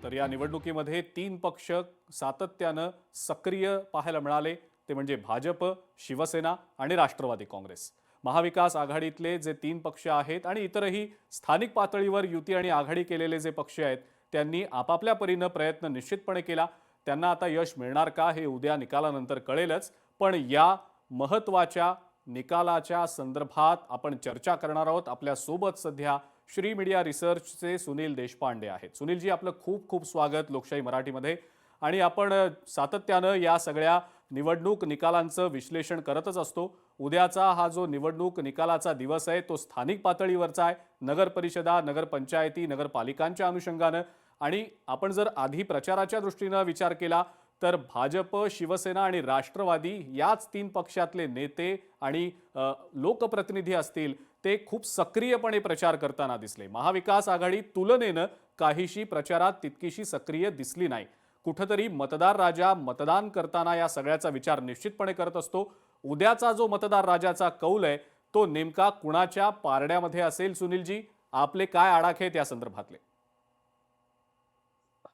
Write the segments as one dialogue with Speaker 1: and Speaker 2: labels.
Speaker 1: तर या निवडणुकीमध्ये 3 पक्ष सातत्यानं सक्रिय पाहायला मिळाले, ते म्हणजे भाजप, शिवसेना आणि राष्ट्रवादी काँग्रेस. महाविकास आघाडीतले जे 3 पक्ष आहेत आणि इतरही स्थानिक पातळीवर युती आणि आघाडी केलेले जे पक्ष आहेत, त्यांनी आपापल्या परीनं प्रयत्न निश्चितपणे केला. त्यांना आता यश मिळणार का हे उद्या निकालानंतर कळेलच. पण या महत्त्वाच्या निकालाच्या संदर्भात आपण चर्चा करणार आहोत. आपल्या सोबत सध्या श्री मीडिया रिसर्चचे सुनील देशपांडे आहेत. सुनीलजी, आपलं खूप खूप स्वागत लोकशाही मराठीमध्ये. आणि आपण सातत्यानं या सगळ्या निवडणूक निकालांचं विश्लेषण करतच असतो. उद्याचा हा जो निवडणूक निकालाचा दिवस आहे तो स्थानिक पातळीवरचा आहे, नगर परिषदा, नगरपंचायती, नगरपालिकांच्या अनुषंगानं. आणि आपण जर आधी प्रचाराच्या दृष्टीनं विचार केला तर भाजप, शिवसेना आणि राष्ट्रवादी याच 3 पक्षातले नेते आणि लोकप्रतिनिधी असतील ते खूप सक्रियपणे प्रचार करताना दिसले. महाविकास आघाडी तुलनेनं काहीशी प्रचारात तितकीशी सक्रिय दिसली नाही. कुठेतरी मतदार राजा मतदान करताना या सगळ्याचा विचार निश्चितपणे करत असतो. उद्याचा जो मतदार राजाचा कौल आहे तो नेमका कुणाच्या पारड्यामध्ये असेल? सुनीलजी, आपले काय आडाखे आहेत या संदर्भातले?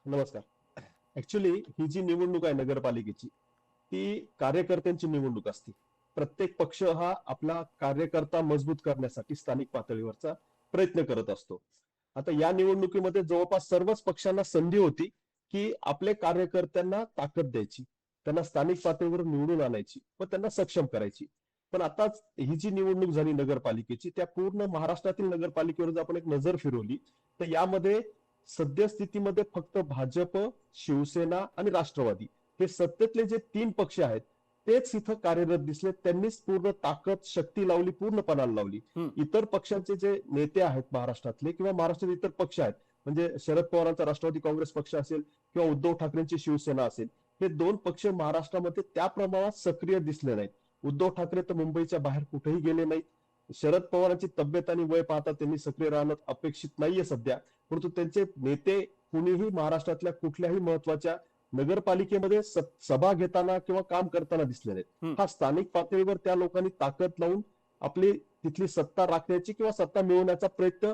Speaker 2: नमस्कार. ऍक्च्युली ही जी निवडणूक आहे नगरपालिकेची, ती कार्यकर्त्यांची निवडणूक असते. प्रत्येक पक्ष हा आपला कार्यकर्ता मजबूत करण्यासाठी स्थानिक पातळीवरचा प्रयत्न करत असतो. आता या निवडणुकीमध्ये जवळपास सर्वच पक्षांना संधी होती की आपल्या कार्यकर्त्यांना ताकद द्यायची, त्यांना स्थानिक पातळीवर निवडून आणायची व त्यांना सक्षम करायची. पण आता ही जी निवडणूक झाली नगरपालिकेची, त्या पूर्ण महाराष्ट्रातील नगरपालिकेवर जर आपण एक नजर फिरवली तर यामध्ये सद्यस्थितीमध्ये फक्त भाजप, शिवसेना आणि राष्ट्रवादी हे सत्तेतले जे 3 पक्ष आहेत तेच इथं कार्यरत दिसले. त्यांनीच पूर्ण ताकद, शक्ती लावली, पूर्णपणाला लावली. इतर पक्षांचे जे नेते आहेत महाराष्ट्रातले किंवा महाराष्ट्रात इतर पक्ष आहेत, म्हणजे शरद पवारांचा राष्ट्रवादी काँग्रेस पक्ष असेल किंवा उद्धव ठाकरेंची शिवसेना असेल, हे 2 पक्ष महाराष्ट्रामध्ये त्या प्रमाणात सक्रिय दिसले नाहीत. उद्धव ठाकरे तर मुंबईच्या बाहेर कुठेही गेले नाहीत. शरद पवारांची तब्येत आणि वय पाहता त्यांनी सक्रिय राहणं अपेक्षित नाहीये सध्या. परंतु त्यांचे नेते कुणीही महाराष्ट्रातल्या कुठल्याही महत्वाच्या नगरपालिकेमध्ये सभा घेताना किंवा काम करताना दिसले नाहीत. हा स्थानिक पातळीवर त्या लोकांनी ताकद लावून आपली तिथली सत्ता राखण्याची किंवा सत्ता मिळवण्याचा प्रयत्न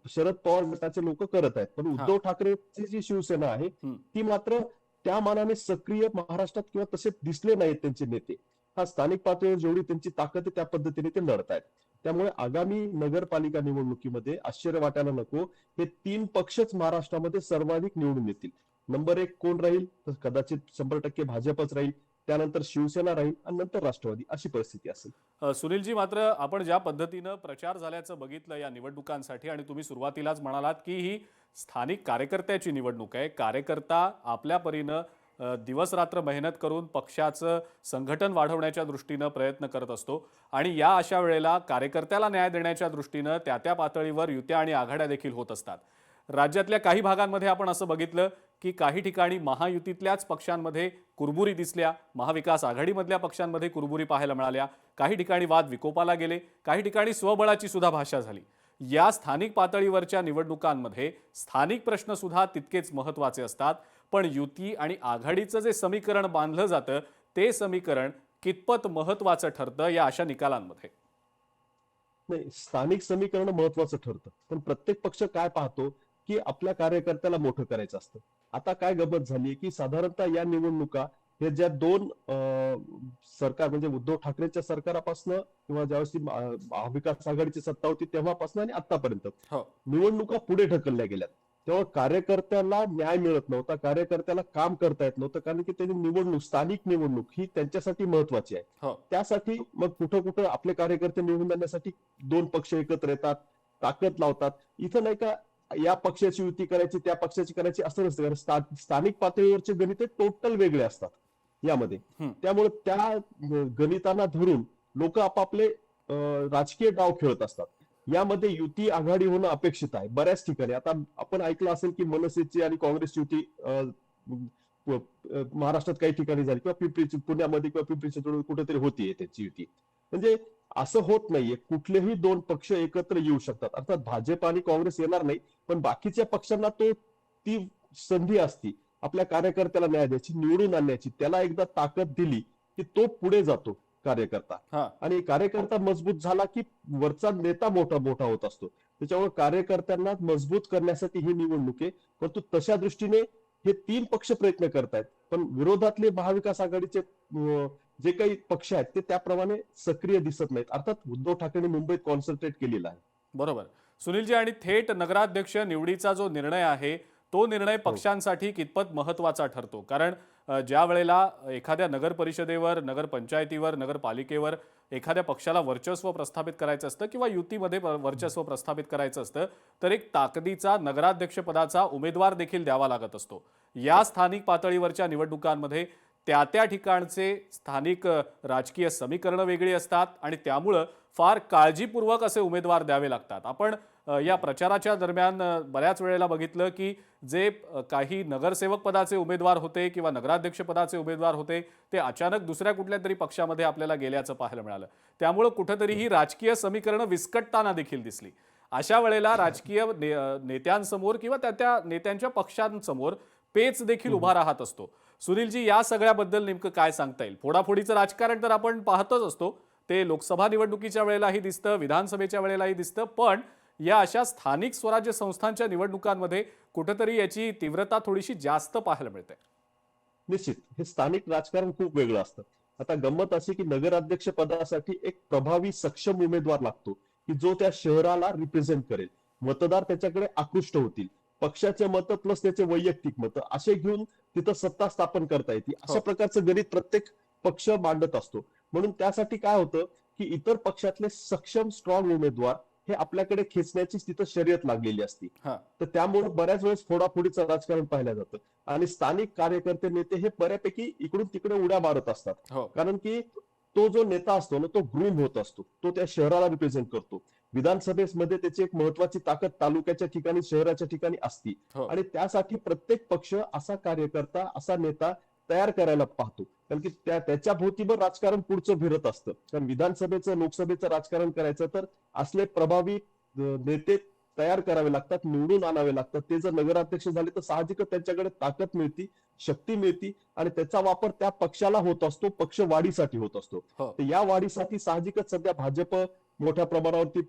Speaker 2: शरद पवार गटाचे लोक करत आहेत. पण उद्धव ठाकरेची जी शिवसेना आहे ती मात्र त्या मानाने सक्रिय महाराष्ट्रात किंवा तसे दिसले नाहीत त्यांचे नेते. हा स्थानिक पातळीवर जेवढी त्यांची ताकद आहे त्या पद्धतीने ते लढतायत. त्यामुळे आगामी नगरपालिका निवडणुकीमध्ये आश्चर्य वाटायला नको, हे 3 पक्षच महाराष्ट्रामध्ये सर्वाधिक निवडून येतील. नंबर 1 कोण राहील तर कदाचित 100% भाजपच राहील, त्यानंतर शिवसेना राहील आणि नंतर राष्ट्रवादी, अशी परिस्थिती असेल.
Speaker 1: सुनीलजी, मात्र आपण ज्या पद्धतीनं प्रचार झाल्याचं बघितलं या निवडणुकांसाठी, आणि तुम्ही सुरुवातीलाच म्हणालात की ही स्थानिक कार्यकर्त्याची निवडणूक आहे. कार्यकर्ता आपल्या परीनं दिवस रात्र मेहनत करून पक्षाचं संघटन वाढवण्याच्या दृष्टीनं प्रयत्न करत असतो. आणि या अशा वेळेला कार्यकर्त्याला न्याय देण्याच्या दृष्टीनं त्या त्या पातळीवर युत्या आणि आघाड्या देखील होत असतात. राज्यातल्या काही भागांमध्ये आपण असं बघितलं की काही ठिकाणी महायुतीतल्याच पक्षांमध्ये कुरबुरी दिसल्या, महाविकास आघाडीमधल्या पक्षांमध्ये कुरबुरी पाहायला मिळाल्या. काही ठिकाणी वाद विकोपाला गेले, काही ठिकाणी स्वबळाची सुद्धा भाषा झाली. या स्थानिक पातळीवरच्या निवडणुकांमध्ये स्थानिक प्रश्न सुद्धा तितकेच महत्त्वाचे असतात. पण युती आणि आघाडीचं जे समीकरण बांधलं जातं ते समीकरण कितपत महत्त्वाचं ठरतं या अशा निकालांमध्ये?
Speaker 2: नाही, स्थानिक समीकरण महत्वाचं ठरतं, पण प्रत्येक पक्ष काय पाहतो की आपल्या कार्यकर्त्याला मोठं करायचं असतं. आता काय गंमत झाली की साधारणतः या निवडणुका हे ज्या 2 सरकार म्हणजे उद्धव ठाकरेंच्या सरकारापासून किंवा ज्यावेळेस महाविकास आघाडीची सत्ता होती तेव्हापासून आणि आतापर्यंत निवडणुका पुढे ढकलल्या गेल्यात. तेव्हा कार्यकर्त्याला न्याय मिळत नव्हता, कार्यकर्त्याला काम करता येत नव्हतं, कारण की त्यांनी निवडणूक, स्थानिक निवडणूक ही त्यांच्यासाठी महत्वाची आहे. त्यासाठी मग कुठं कुठं आपले कार्यकर्ते निवडून आणण्यासाठी 2 पक्ष एकत्र येतात, ताकद लावतात. इथं नाही का या पक्षाची युती करायची, त्या पक्षाची करायची असं नसतं, कारण स्थानिक पातळीवरचे गणित टोटल वेगळे असतात यामध्ये. त्यामुळे त्या गणितांना धरून लोक आपापले राजकीय डाव खेळत असतात. यामध्ये युती आघाडी होणं अपेक्षित आहे बऱ्याच ठिकाणी. आता आपण ऐकलं असेल की मनसेची आणि काँग्रेसची युती महाराष्ट्रात काही ठिकाणी झाली, किंवा पिंपरी पुण्यामध्ये किंवा पिंपरी चिंचवड कुठेतरी होतीये त्याची युती. म्हणजे असं होत नाहीये, कुठलेही 2 पक्ष एकत्र येऊ शकतात. अर्थात भाजप आणि काँग्रेस येणार नाही, पण बाकीच्या पक्षांना ती संधी असती आपल्या कार्यकर्त्याला न्याय द्यायची, निवडून आणण्याची. त्याला एकदा ताकद दिली की तो पुढे जातो कार्यकर्ता, आणि कार्यकर्ता मजबूत झाला की वरचा नेता मोठा मोठा होत असतो. त्याच्यामुळे कार्यकर्त्यांना मजबूत करण्यासाठी ही निवडणूक आहे. परंतु तशा दृष्टीने हे तीन पक्ष प्रयत्न करतायत, पण विरोधातले महाविकास आघाडीचे जे काही पक्ष आहेत ते त्याप्रमाणे सक्रिय दिसत नाहीत. अर्थात उद्धव ठाकरेंनी मुंबईत कॉन्सन्ट्रेट केलेला आहे.
Speaker 1: बरोबर. सुनीलजी, आणि थेट नगराध्यक्ष निवडीचा जो निर्णय आहे तो निर्णय
Speaker 2: हो.
Speaker 1: पक्षांसाठी कितपत महत्त्वाचा ठरतो? कारण ज्या वेळेला एखाद्या नगर परिषदेवर, नगर पंचायतीवर, नगरपालिकेवर एखाद्या पक्षाला वर्चस्व प्रस्थापित करायचं असतं किंवा युतीमध्ये वर्चस्व प्रस्थापित करायचं असतं, तर एक ताकदीचा नगराध्यक्षपदाचा उमेदवार देखील द्यावा लागत असतो. या स्थानिक पातळीवरच्या निवडणुकांमध्ये त्या त्या ठिकाणचे स्थानिक राजकीय समीकरणं वेगळी असतात आणि त्यामुळं फार काळजीपूर्वक असे उमेदवार द्यावे लागतात. आपण या प्रचाराच्या दरम्यान बऱ्याच वेळेला बघितलं की जे काही नगरसेवक पदाचे उमेदवार होते किंवा नगराध्यक्ष पदाचे उमेदवार होते ते अचानक दुसऱ्या कुठल्या तरी पक्षामध्ये आपल्याला गेल्याचं पाहायला मिळालं. त्यामुळं कुठेतरी ही राजकीय समीकरणं विस्कटताना देखील दिसली. अशा वेळेला राजकीय नेत्यांसमोर किंवा त्या नेत्यांच्या पक्षांसमोर पेच देखील उभा राहत असतो. सुनीलजी, या सगळ्याबद्दल नेमकं काय सांगता येईल? फोडाफोडीचं राजकारण तर आपण पाहतच असतो, ते लोकसभा निवडणुकीच्या वेळेलाही दिसतं, विधानसभेच्या वेळेलाही दिसतं, पण या अशा स्थानिक स्वराज्य संस्थांच्या निवडणुकांमध्ये कुठेतरी याची तीव्रता थोडीशी जास्त पाहायला मिळते.
Speaker 2: निश्चित हे स्थानिक राजकारण खूप वेगळं असतं. आता गंमत अशी की नगराध्यक्ष पदासाठी एक प्रभावी सक्षम उमेदवार लागतो की जो त्या शहराला रिप्रेझेंट करेल. मतदार त्याच्याकडे आकृष्ट होतील. पक्षाचे मतं प्लस त्याचे वैयक्तिक मतं असे घेऊन तिथं सत्ता स्थापन करता येते. अशा प्रकारचं गणित प्रत्येक पक्ष मांडत असतो. म्हणून त्यासाठी काय होतं की इतर पक्षातले सक्षम स्ट्रॉंग उमेदवार हे आपल्याकडे खेचण्याची तिथं शर्यत लागलेली असती. तर त्यामुळे बऱ्याच वेळेस फोडाफोडीचं राजकारण पाहिलं जातं आणि स्थानिक कार्यकर्ते नेते हे बऱ्यापैकी इकडून तिकडे उड्या मारत असतात. कारण की तो जो नेता असतो ना तो ग्रूम होत असतो, तो त्या शहराला रिप्रेझेंट करतो. विधानसभेमध्ये त्याची एक महत्वाची ताकद तालुक्याच्या ठिकाणी शहराच्या ठिकाणी असती आणि त्यासाठी प्रत्येक पक्ष असा कार्यकर्ता असा नेता तयार करायला पाहतो. कारण की त्याच्या भोवतीभर राजकारण पुढचं फिरत असतं. कारण विधानसभेचं लोकसभेचं राजकारण करायचं तर असले प्रभावी नेते तयार करावे लागतात, निवडून आणावे लागतात. ते जर नगराध्यक्ष झाले तर साहजिकच त्यांच्याकडे ताकद मिळती, शक्ती मिळती आणि त्याचा वापर त्या पक्षाला होत असतो, पक्ष वाढीसाठी होत असतो. तर या वाढीसाठी साहजिकच सध्या भाजप मोठ्या प्रमाणावरती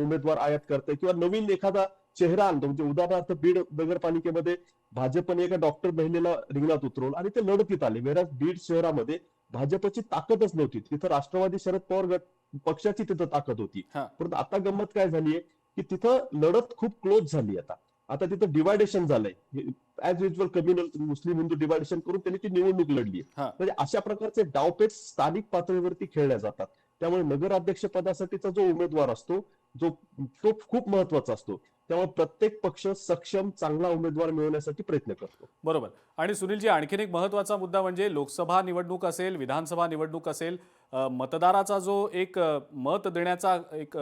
Speaker 2: उमेदवार आयात करते किंवा नवीन एखादा चेहरा आणतो. म्हणजे उदाहरणार्थ बीड नगरपालिकेमध्ये भाजपने एका डॉक्टर महिलेला रिंगणात उतरवलं आणि ते लढतीत आले. वेळात बीड शहरामध्ये भाजपची ताकदच नव्हती. तिथं राष्ट्रवादी शरद पवार गट पक्षाची तिथं ताकद होती. परंतु आता गंमत काय झालीये की तिथं लढत खूप क्लोज झाली. आता तिथं डिवायडेशन झालंय. ऍज युजल कम्युनल मुस्लिम हिंदू डिवायडेशन करून त्यांनी ती निवडणूक लढली. म्हणजे अशा प्रकारचे डावपेच स्थानिक पातळीवरती खेळल्या जातात. त्यामुळे नगराध्यक्ष पदासाठीचा जो उमेदवार असतो तो खूप महत्वाचा असतो. त्यामुळे प्रत्येक पक्ष सक्षम चांगला उमेदवार मिळवण्यासाठी प्रयत्न करतो.
Speaker 1: बरोबर. आणि सुनीलजी, आणखीन एक महत्वाचा मुद्दा म्हणजे लोकसभा निवडणूक असेल, विधानसभा निवडणूक असेल, मतदाराचा जो एक मत देण्याचा एक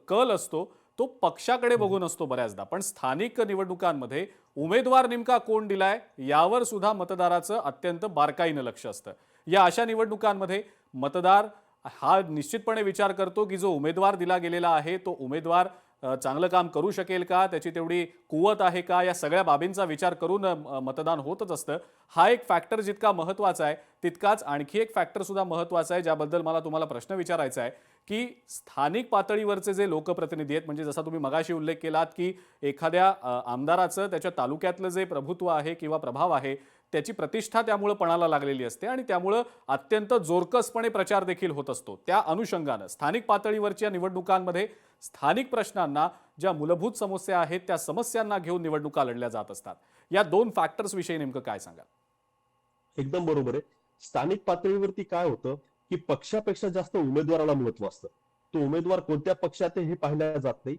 Speaker 1: कल असतो तो पक्षाकडे बघून असतो बऱ्याचदा. पण स्थानिक निवडणुकांमध्ये उमेदवार नेमका कोण दिलाय यावर सुद्धा मतदाराचं अत्यंत बारकाईनं लक्ष असतं. या अशा निवडणुकांमध्ये मतदार हा निश्चितपणे विचार करतो की जो उमेदवार दिला गेलेला आहे तो उमेदवार चांगलं काम करू शकेल का, त्याची तेवढी कुवत आहे का, या सगळ्या बाबींचा विचार करून मतदान होतच असतं. हा एक फॅक्टर जितका महत्त्वाचा आहे तितकाच आणखी एक फॅक्टर सुद्धा महत्त्वाचा आहे ज्याबद्दल मला तुम्हाला प्रश्न विचारायचा आहे की स्थानिक पातळीवरचे जे लोकप्रतिनिधी आहेत, म्हणजे जसा तुम्ही मगाशी उल्लेख केलात की एखाद्या आमदाराचं त्याच्या तालुक्यातलं जे प्रभुत्व आहे किंवा प्रभाव आहे त्याची प्रतिष्ठा त्यामुळे पणाला लागलेली असते आणि त्यामुळे अत्यंत जोरकसपणे प्रचार देखील होत असतो. त्या अनुषंगानं स्थानिक पातळीवरच्या निवडणुकांमध्ये स्थानिक प्रश्नांना, ज्या मूलभूत समस्या आहेत त्या समस्यांना घेऊन निवडणुका लढल्या जात असतात. या दोन फॅक्टर्स विषयी नेमकं काय सांगाल?
Speaker 2: एकदम बरोबर आहे. स्थानिक पातळीवरती काय होतं की पक्षापेक्षा जास्त उमेदवाराला महत्व असतं. तो उमेदवार कोणत्या पक्षात आहे हे पाहिला जात नाही.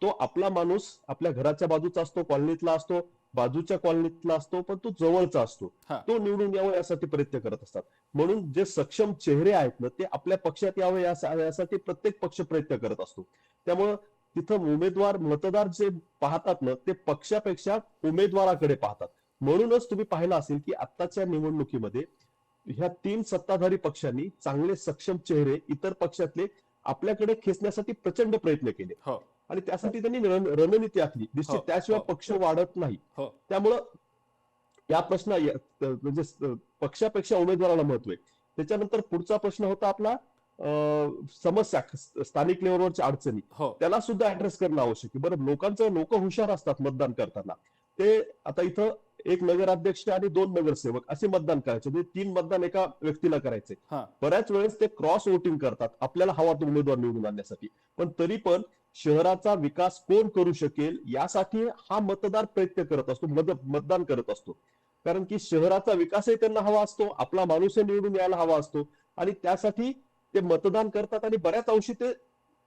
Speaker 2: तो आपला माणूस आपल्या घराच्या बाजूचा असतो, कॉलनीतला असतो, बाजूच्या कॉलनीतला असतो, पण तो जवळचा असतो. तो निवडून यावं यासाठी प्रयत्न करत असतात. म्हणून जे सक्षम चेहरे आहेत ना ते आपल्या पक्षात यावे यासाठी प्रत्येक पक्ष प्रयत्न करत असतो. त्यामुळं तिथं उमेदवार मतदार जे पाहतात ना ते पक्षापेक्षा उमेदवाराकडे पाहतात. म्हणूनच तुम्ही पाहिलं असेल की आत्ताच्या निवडणुकीमध्ये ह्या तीन सत्ताधारी पक्षांनी चांगले सक्षम चेहरे इतर पक्षातले आपल्याकडे खेचण्यासाठी प्रचंड प्रयत्न केले आणि त्यासाठी त्यांनी रणनीती आखली. निश्चित त्याशिवाय पक्ष वाढत नाही. त्यामुळं या प्रश्न म्हणजे पक्षापेक्षा उमेदवाराला महत्व आहे. त्याच्यानंतर पुढचा प्रश्न होता आपला समस्या स्थानिक लेवलवरच्या अडचणी
Speaker 1: हो.
Speaker 2: त्याला सुद्धा ऍड्रेस करणं आवश्यक आहे. बरं, लोक हुशार असतात मतदान करताना. ते आता इथं एक नगराध्यक्ष आणि 2 नगरसेवक असे मतदान करायचे, म्हणजे 3 मतदान एका व्यक्तीला करायचे.
Speaker 1: हां.
Speaker 2: बऱ्याच वेळेस ते क्रॉस वोटिंग करतात आपल्याला हवा तो उमेदवार निवडून आणण्यासाठी. पण तरी पण शहराचा विकास कोण करू शकेल यासाठी हा मतदार प्रयत्न करत असतो, मतदान करत असतो. कारण की शहराचा विकासही त्यांना हवा असतो, आपला माणूसही निवडून यायला हवा असतो आणि त्यासाठी ते मतदान करतात आणि बऱ्याच अंशी ते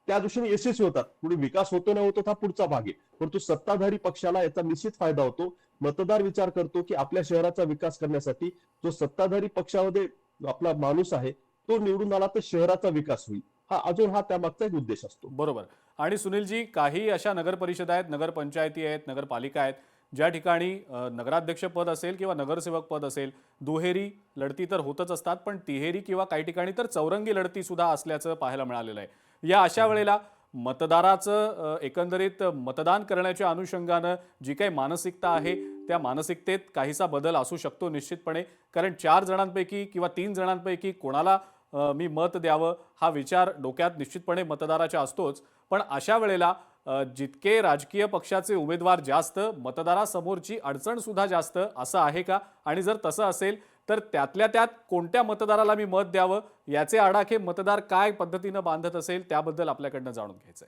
Speaker 2: त्या दृष्टीने यशस्वी होतात. पुढे विकास होतो नाही होतो हा पुढचा भाग आहे, परंतु सत्ताधारी पक्षाला याचा निश्चित फायदा होतो. मतदार विचार करतो की आपल्या शहराचा विकास करण्यासाठी जो सत्ताधारी पक्षामध्ये आपला माणूस आहे तो निवडून आला तर शहराचा विकास होईल. हा त्यामागचा एक उद्देश असतो.
Speaker 1: बरोबर. आणि सुनीलजी, काही अशा नगर परिषदा आहेत, नगरपंचायती आहेत, नगरपालिका आहेत, ज्या ठिकाणी नगराध्यक्ष पद असेल किंवा नगरसेवक पद असेल, दुहेरी लढती तर होतच असतात, पण तिहेरी किंवा काही ठिकाणी तर चौरंगी लढती सुद्धा असल्याचं पाहायला मिळालेलं आहे. या अशा वेळेला मतदाराचं एकंदरीत मतदान करण्याच्या अनुषंगानं जी काही मानसिकता आहे त्या मानसिकतेत काहीसा बदल असू शकतो निश्चितपणे. कारण 4 जणांपैकी किंवा 3 जणांपैकी कोणाला मी मत द्यावं हा विचार डोक्यात निश्चितपणे मतदाराच्या असतोच. पण अशा वेळेला जितके राजकीय पक्षाचे उमेदवार जास्त, मतदारासमोरची अडचण सुद्धा जास्त, असं आहे का? आणि जर तसं असेल तर त्यातल्या त्यात कोणत्या मतदाराला मी मत द्यावं याचे आडाखे मतदार काय पद्धतीनं बांधत असेल त्याबद्दल आपल्याकडनं जाणून घ्यायचंय.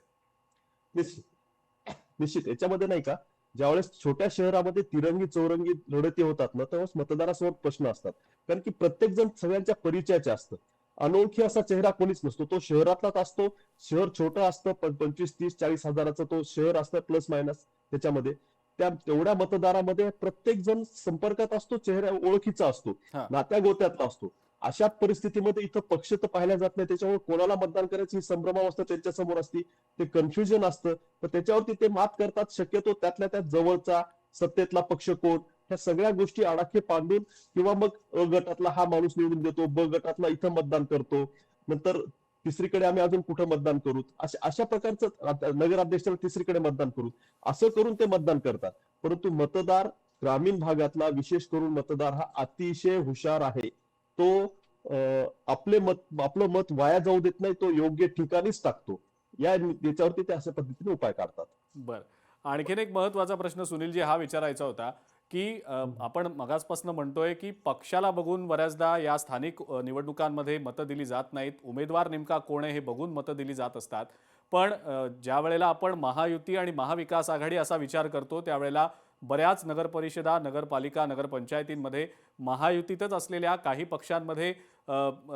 Speaker 2: निश्चित निश्चित याच्यामध्ये नाही का, ज्यावेळेस छोट्या शहरामध्ये तिरंगी चौरंगी लढती होतात ना, त्यावेळेस मतदारासमोर प्रश्न असतात. कारण की प्रत्येक जण सगळ्यांच्या परिचयाचे असतं. अनोळखी असा चेहरा कोणीच नसतो, तो शहरातलाच असतो. शहर छोटं असतं, 25, 30, 40 हजाराचं तो शहर असतं प्लस मायनस. त्याच्यामध्ये त्या तेवढ्या मतदारामध्ये प्रत्येक जण संपर्कात असतो, चेहरा ओळखीचा असतो,
Speaker 1: हां.
Speaker 2: नात्या गोत्यातला असतो. अशा परिस्थितीमध्ये इथं पक्ष तर पाहिला जात नाही, त्याच्यामुळे कोणाला मतदान करायची ही संभ्रमावस्था त्यांच्या समोर असते. ते कन्फ्युजन असतं, तर त्याच्यावरती ते मात करतात. शक्यतो त्यातल्या त्यात जवळचा सत्तेतला पक्ष कोण, ह्या सगळ्या गोष्टी आडाखे बांधून किंवा मग अ गटातला हा माणूस निवडून देतो, ब गटातला इथं मतदान करतो, नंतर तिसरीकडे आम्ही अजून कुठं मतदान करू, अशा अशा प्रकारचं नगराध्यक्षाला तिसरीकडे मतदान करू, असं करून ते मतदान करतात. परंतु मतदार ग्रामीण भागातला विशेष करून मतदार हा अतिशय हुशार आहे. तो आपलं मत वाया जाऊ देत नाही, तो योग्य ठिकाणीच टाकतो. याच्यावरती ते अशा पद्धतीने उपाय काढतात.
Speaker 1: बरं. आणखीन एक महत्त्वाचा प्रश्न सुनीलजी हा विचारायचा होता, की आपण मगाचपासून म्हणतोय की पक्षाला बघून बऱ्याचदा या स्थानिक निवडणुकांमध्ये मतं दिली जात नाहीत. उमेदवार नेमका कोण आहे हे बघून मतं दिली जात असतात. पण ज्या वेळेला आपण महायुती आणि महाविकास आघाडी असा विचार करतो त्यावेळेला बऱ्याच नगरपरिषदा, नगरपालिका, नगरपंचायतींमध्ये महायुतीतच असलेल्या काही पक्षांमध्ये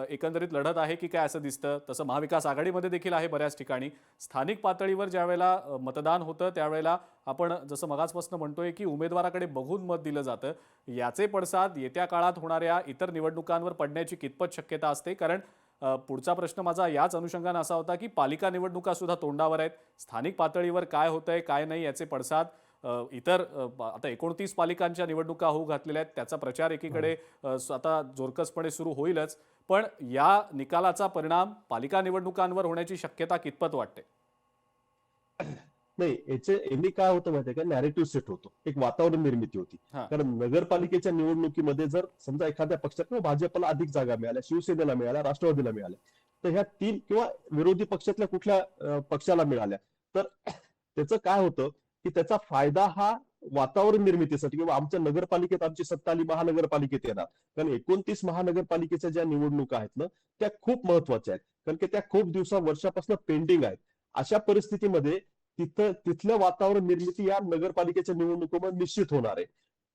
Speaker 1: एकंदरीत लढत आहे की काय असं दिसतं. तसं महाविकास आघाडीमध्ये देखील आहे बऱ्याच ठिकाणी. स्थानिक पातळीवर ज्यावेळेला मतदान होतं त्यावेळेला आपण जसं मगाचपासून म्हणतोय की उमेदवाराकडे बघून मत दिलं जातं. याचे पडसाद येत्या काळात होणाऱ्या इतर निवडणुकांवर पडण्याची कितपत शक्यता असते? कारण पुढचा प्रश्न माझा याच अनुषंगाने असा होता की पालिका निवडणुका सुद्धा तोंडावर आहेत. स्थानिक पातळीवर काय होतंय काय नाही याचे पडसाद आता 29 पालिकांच्या निवडणुका होऊ घातलेल्या आहेत. त्याचा प्रचार एकीकडे आता जोरकसपणे सुरू होईलच. पण या निकालाचा परिणाम पालिका निवडणुकांवर होण्याची शक्यता कितपत वाटते?
Speaker 2: नाही, यांनी काय होतं माहितीये का, नॅरेटिव्ह सेट होतो, एक वातावरण निर्मिती होती.
Speaker 1: हां.
Speaker 2: कारण नगरपालिकेच्या निवडणुकीमध्ये जर समजा एखाद्या पक्षात किंवा भाजपला अधिक जागा मिळाल्या, शिवसेनेला मिळाल्या, राष्ट्रवादीला मिळाल्या, तर ह्या 3 किंवा विरोधी पक्षातल्या कुठल्या पक्षाला मिळाल्या, तर त्याचं काय होतं की त्याचा फायदा हा वातावरण निर्मितीसाठी किंवा आमच्या नगरपालिकेत आमची सत्ता आली, महानगरपालिकेत येणार. कारण 29 महानगरपालिकेच्या ज्या निवडणुका आहेत ना, त्या खूप महत्वाच्या आहेत. कारण की त्या खूप वर्षापासून पेंडिंग आहेत. अशा परिस्थितीमध्ये तिथलं वातावरण निर्मिती या नगरपालिकेच्या निवडणुकीमध्ये निश्चित होणार आहे.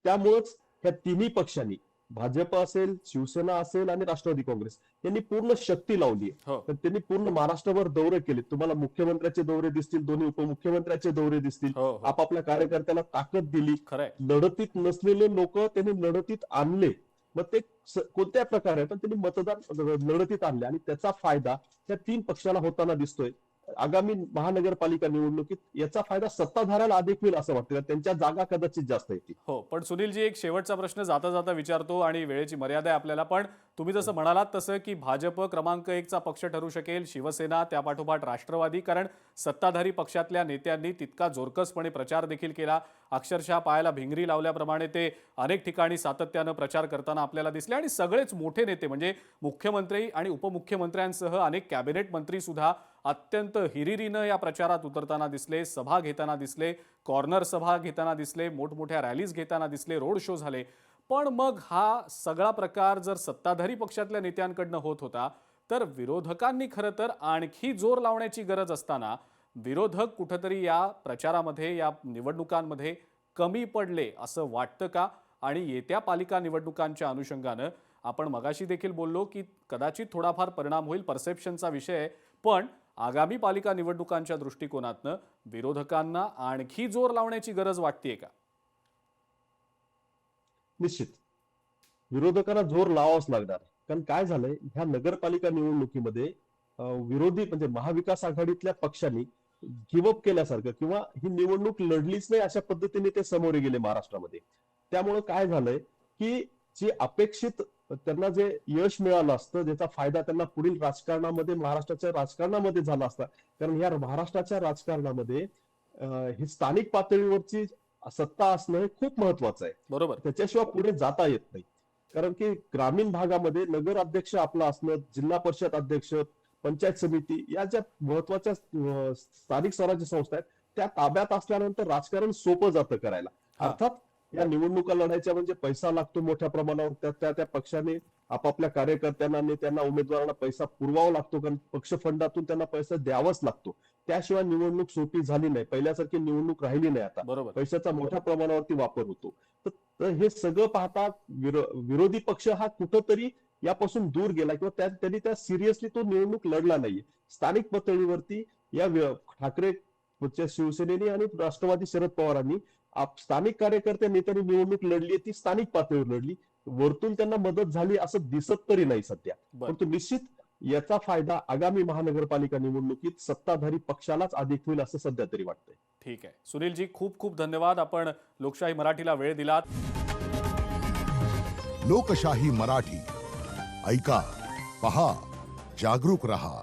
Speaker 2: त्यामुळेच ह्या तिन्ही पक्षांनी, भाजप असेल, शिवसेना असेल आणि राष्ट्रवादी काँग्रेस यांनी पूर्ण शक्ती लावली आहे.
Speaker 1: हो.
Speaker 2: तर त्यांनी पूर्ण महाराष्ट्रभर दौरे केले. तुम्हाला मुख्यमंत्र्याचे दौरे दिसतील, दोन्ही उपमुख्यमंत्र्याचे दौरे दिसतील.
Speaker 1: हो, हो.
Speaker 2: आपापल्या कार्यकर्त्याला ताकद दिली.
Speaker 1: खरंय.
Speaker 2: लढतीत नसलेले लोक त्यांनी लढतीत आणले. मग ते कोणत्या प्रकारे पण त्यांनी मतदार लढतीत आणले आणि त्याचा फायदा त्या 3 पक्षाला होताना दिसतोय. आगामी महानगरपालिका निवडणुकीत याचा फायदा सत्ताधाऱ्याला अधिक होईल असं वाटतं. त्यांच्या जागा कदाचित जास्त येतील.
Speaker 1: हो, पण सुनीलजी एक शेवटचा प्रश्न जाता जाता विचारतो आणि वेळेची मर्यादा आहे आपल्याला. पण तुम्ही जसं म्हणालात तसं की भाजप क्रमांक 1 चा पक्ष ठरू शकेल, शिवसेना, त्यापाठोपाठ राष्ट्रवादी. कारण सत्ताधारी पक्षातल्या नेत्यांनी तितका जोरकसपणे प्रचार देखील केला अक्षरशः पायाला भिंगरी लावल्याप्रमाणे ते अनेक ठिकाणी सातत्यानं प्रचार करताना आपल्याला दिसले आणि सगळेच मोठे नेते म्हणजे मुख्यमंत्री आणि उपमुख्यमंत्र्यांसह अनेक कॅबिनेट मंत्री सुद्धा अत्यंत हिरिरीनं या प्रचारात उतरताना दिसले, सभा घेताना दिसले, कॉर्नर सभा घेताना दिसले, मोठमोठ्या रॅलीज घेताना दिसले, रोड शो झाले. पण मग हा सगळा प्रकार जर सत्ताधारी पक्षातल्या नेत्यांकडनं होत होता तर विरोधकांनी खरं तर आणखी जोर लावण्याची गरज असताना विरोधक कुठंतरी या प्रचारामध्ये या निवडणुकांमध्ये कमी पडले असं वाटतं का? आणि येत्या पालिका निवडणुकांच्या अनुषंगानं आपण मगाशी देखील बोललो की कदाचित थोडाफार परिणाम होईल, परसेप्शनचा विषय आहे, पण आगामी पालिका निवडणुकांच्या दृष्टिकोनातनं विरोधकांना आणखी जोर लावण्याची गरज वाटतेय का?
Speaker 2: निश्चित विरोधकांना जोर लावावाच लागणार, कारण काय झालंय ह्या नगरपालिका निवडणुकीमध्ये विरोधी म्हणजे महाविकास आघाडीतल्या पक्षांनी गिवअप केल्यासारखं किंवा ही निवडणूक लढलीच नाही अशा पद्धतीने ते समोर गेले महाराष्ट्रामध्ये. त्यामुळे काय झालंय की जे अपेक्षित त्यांना जे यश मिळालं असतं, ज्याचा फायदा त्यांना पुढील राजकारणामध्ये महाराष्ट्राच्या राजकारणामध्ये झाला असता, कारण या महाराष्ट्राच्या राजकारणामध्ये ही स्थानिक पातळीवरची सत्ता असणं हे खूप महत्वाचं आहे.
Speaker 1: बरोबर.
Speaker 2: त्याच्याशिवाय पुढे जाता येत नाही. कारण की ग्रामीण भागामध्ये नगर अध्यक्ष आपला असणं, जिल्हा परिषद अध्यक्ष, पंचायत समिती या ज्या महत्वाच्या स्थानिक स्वराज्य संस्था आहेत त्या ताब्यात असल्यानंतर राजकारण सोपं जातं करायला. अर्थात या निवडणुका लढायच्या म्हणजे पैसा लागतो मोठ्या प्रमाणावर, त्या पक्षाने आपापल्या कार्यकर्त्यांना नेत्यांना उमेदवारांना पैसा पुरवावा लागतो, कारण पक्ष फंडातून त्यांना पैसा द्यावाच लागतो. त्याशिवाय निवडणूक सोपी झाली नाही, पहिल्यासारखी निवडणूक राहिली नाही. आता
Speaker 1: बरोबर.
Speaker 2: पैशाचा मोठ्या प्रमाणावरती वापर होतो. तर हे सगळं पाहता विरोधी पक्ष हा कुठंतरी यापासून दूर गेला किंवा त्यांनी त्या सिरियसली तो निवडणूक लढला नाहीये. स्थानिक पातळीवरती या ठाकरे शिवसेनेने आणि राष्ट्रवादी शरद पवारांनी स्थानिक कार्यकर्ते नेत्यांनी निवडणूक लढली, ती स्थानिक पातळीवर लढली. वरतून त्यांना मदत झाली असं दिसत तरी नाही सध्या. परंतु निश्चित याचा फायदा आगामी महानगरपालिका निवडणुकीत सत्ताधारी पक्षालाच अधिक होईल असं सध्या तरी वाटतंय.
Speaker 1: ठीक आहे सुनीलजी, खूप खूप धन्यवाद. आपण लोकशाही मराठीला वेळ दिलात.
Speaker 3: लोकशाही मराठी ऐका, पहा, जागरूक रहा.